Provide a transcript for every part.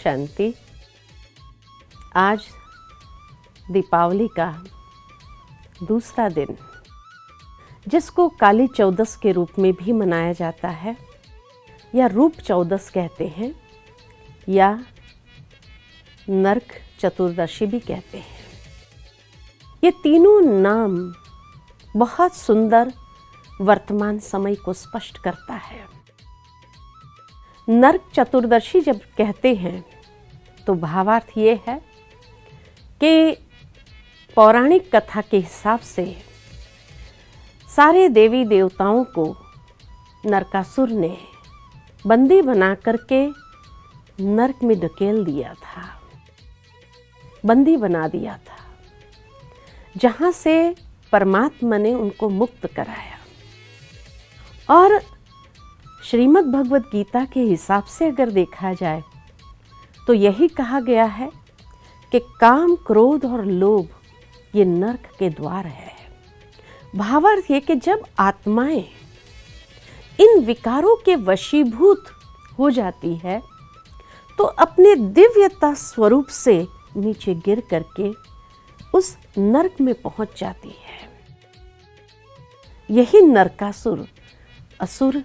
शांति। आज दीपावली का दूसरा दिन, जिसको काली चौदस के रूप में भी मनाया जाता है या रूप चौदस कहते हैं या नरक चतुर्दशी भी कहते हैं। ये तीनों नाम बहुत सुंदर वर्तमान समय को स्पष्ट करता है। नरक चतुर्दशी जब कहते हैं तो भावार्थ ये है कि पौराणिक कथा के हिसाब से सारे देवी देवताओं को नरकासुर ने बंदी बना करके नरक में धकेल दिया था, बंदी बना दिया था, जहां से परमात्मा ने उनको मुक्त कराया। और श्रीमद् भगवद गीता के हिसाब से अगर देखा जाए तो यही कहा गया है कि काम, क्रोध और लोभ ये नरक के द्वार है। भावार्थ ये कि जब आत्माएं इन विकारों के वशीभूत हो जाती है तो अपने दिव्यता स्वरूप से नीचे गिर करके उस नरक में पहुंच जाती है। यही नरकासुर, असुर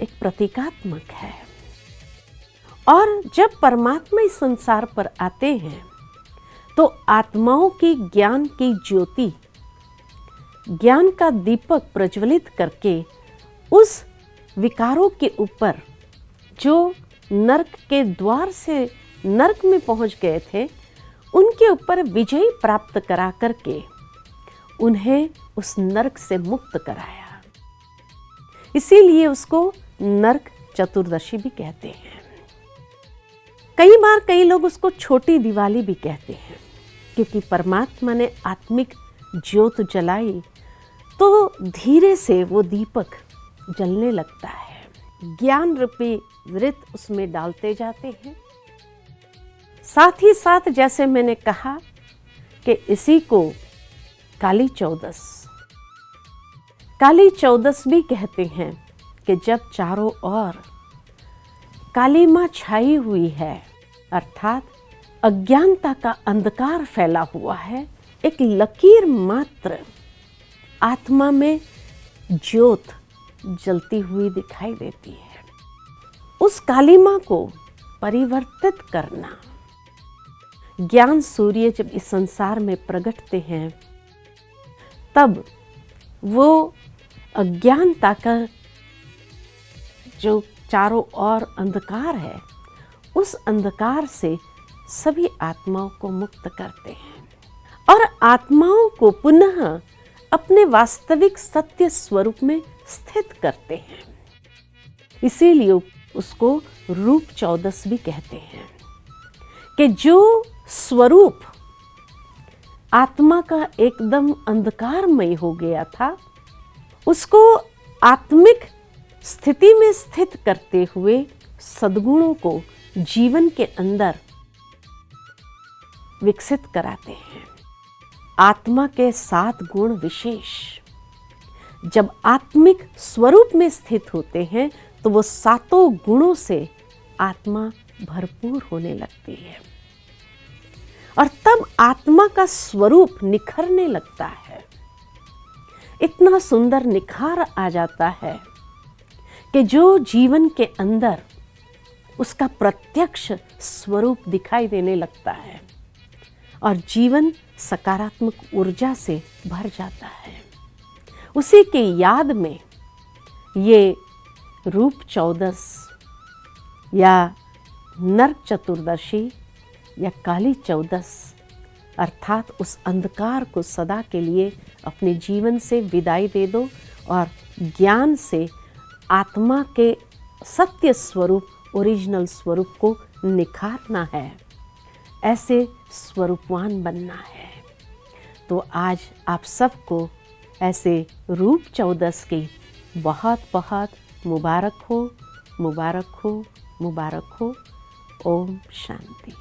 एक प्रतीकात्मक है। और जब परमात्मा इस संसार पर आते हैं तो आत्माओं की ज्ञान की ज्योति, ज्ञान का दीपक प्रज्वलित करके उस विकारों के ऊपर, जो नरक के द्वार से नरक में पहुंच गए थे, उनके ऊपर विजय प्राप्त करा करके उन्हें उस नरक से मुक्त कराया। इसीलिए उसको नरक चतुर्दशी भी कहते हैं। कई बार कई लोग उसको छोटी दिवाली भी कहते हैं, क्योंकि परमात्मा ने आत्मिक ज्योत जलाई तो धीरे से वो दीपक जलने लगता है। ज्ञान रूपी वृत्त उसमें डालते जाते हैं। साथ ही साथ जैसे मैंने कहा कि इसी को काली चौदस भी कहते हैं कि जब चारों ओर काली मां छाई हुई है, अर्थात अज्ञानता का अंधकार फैला हुआ है, एक लकीर मात्र आत्मा में ज्योत जलती हुई दिखाई देती है। उस काली मां को परिवर्तित करना, ज्ञान सूर्य जब इस संसार में प्रगटते हैं तब वो अज्ञानता का जो चारों ओर अंधकार है, उस अंधकार से सभी आत्माओं को मुक्त करते हैं और आत्माओं को पुनः अपने वास्तविक सत्य स्वरूप में स्थित करते हैं। इसीलिए उसको रूप चौदस भी कहते हैं कि जो स्वरूप आत्मा का एकदम अंधकारमय हो गया था, उसको आत्मिक स्थिति में स्थित करते हुए सद्गुणों को जीवन के अंदर विकसित कराते हैं। आत्मा के 7 गुण विशेष जब आत्मिक स्वरूप में स्थित होते हैं तो वो 7 गुणों से आत्मा भरपूर होने लगती है और तब आत्मा का स्वरूप निखरने लगता है। इतना सुंदर निखार आ जाता है कि जो जीवन के अंदर उसका प्रत्यक्ष स्वरूप दिखाई देने लगता है और जीवन सकारात्मक ऊर्जा से भर जाता है। उसी के याद में ये रूप चौदस या नरक चतुर्दशी या काली चौदस, अर्थात उस अंधकार को सदा के लिए अपने जीवन से विदाई दे दो और ज्ञान से आत्मा के सत्य स्वरूप, ओरिजिनल स्वरूप को निखारना है, ऐसे स्वरूपवान बनना है। तो आज आप सबको ऐसे रूप चौदस की बहुत बहुत मुबारक हो, मुबारक हो, मुबारक हो। ओम शांति।